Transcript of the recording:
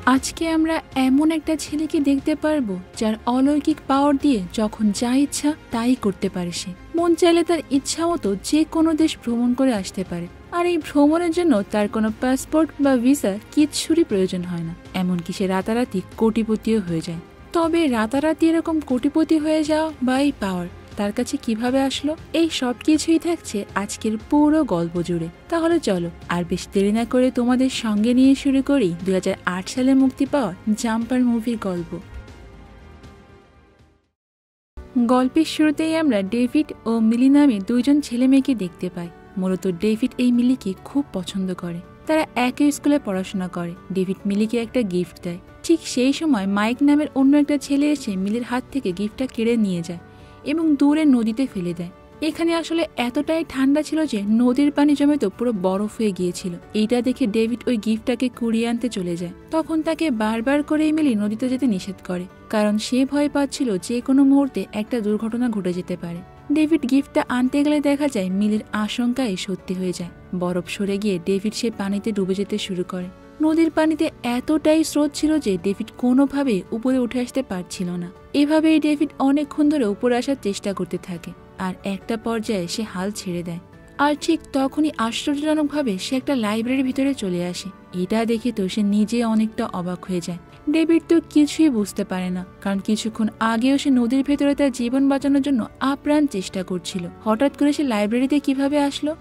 আজকে আমরা এমন একটা ছেলেকে দেখতে পারবো যার অলৌকিক পাওয়ার দিয়ে যখন যা ইচ্ছা তাই করতে পারে। সে মন চাইলে তার ইচ্ছা মতো যে কোনো দেশ ভ্রমণ করে আসতে পারে, আর এই ভ্রমণের জন্য তার কোনো পাসপোর্ট বা ভিসা কিচ্ছুরই প্রয়োজন হয় না। এমনকি সে রাতারাতি কোটিপতিও হয়ে যায়। তবে রাতারাতি এরকম কোটিপতি হয়ে যাওয়া বা এই পাওয়ার তার কাছে কিভাবে আসলো, এই সব কিছুই থাকছে আজকের পুরো গল্প জুড়ে। তাহলে চলো আর বেশ দেরি না করে তোমাদের সঙ্গে নিয়ে শুরু করি 2008 সালে মুক্তি পাওয়া জাম্পার মুভির গল্প। গল্পের শুরুতেই আমরা ডেভিড ও মিলি নামে দুইজন ছেলে মেয়েকে দেখতে পাই। মূলত ডেভিড এই মিলিকে খুব পছন্দ করে, তারা একই স্কুলে পড়াশোনা করে। ডেভিড মিলিকে একটা গিফট দেয়। ঠিক সেই সময় মাইক নামের অন্য একটা ছেলে এসে মিলির হাত থেকে গিফটটা কেড়ে নিয়ে যায় এবং দূরে নদীতে ফেলে দেয়। এখানে আসলে এতটাই ঠান্ডা ছিল যে নদীর পানি জমে তো পুরো বরফ হয়ে গিয়েছিল। এইটা দেখে ডেভিড ওই গিফটটাকে কুড়িয়ে আনতে চলে যায়। তখন তাকে বারবার করে মিলি নদীতে যেতে নিষেধ করে, কারণ সে ভয় পাচ্ছিল যে কোনো মুহূর্তে একটা দুর্ঘটনা ঘটে যেতে পারে। ডেভিড গিফটটা আনতে গেলে দেখা যায় মিলির আশঙ্কাই সত্যি হয়ে যায়। বরফ সরে গিয়ে ডেভিড সে পানিতে ডুবে যেতে শুরু করে। নদীর পানিতে এতটাই স্রোত ছিল যে ডেভিড কোনোভাবে উপরে উঠে আসতে পারছিল না। এভাবেই ডেভিড অনেকক্ষণ ধরে উপরে আসার চেষ্টা করতে থাকে, আর একটা পর্যায়ে সে হাল ছেড়ে দেয়। আর ঠিক তখনই আশ্চর্যজনকভাবে সে একটা লাইব্রেরির ভিতরে চলে আসে। এটা দেখে তো সে নিজে অনেকটা অবাক হয়ে যায়। ডেভিড তো কিছুই বুঝতে পারে না, কারণ কিছুক্ষণ আগেও সে নদীর ভেতরে তার জীবন বাঁচানোর জন্য আপ্রাণ চেষ্টা করছিল। হঠাৎ করে সে লাইব্রেরিতে কিভাবে আসলো?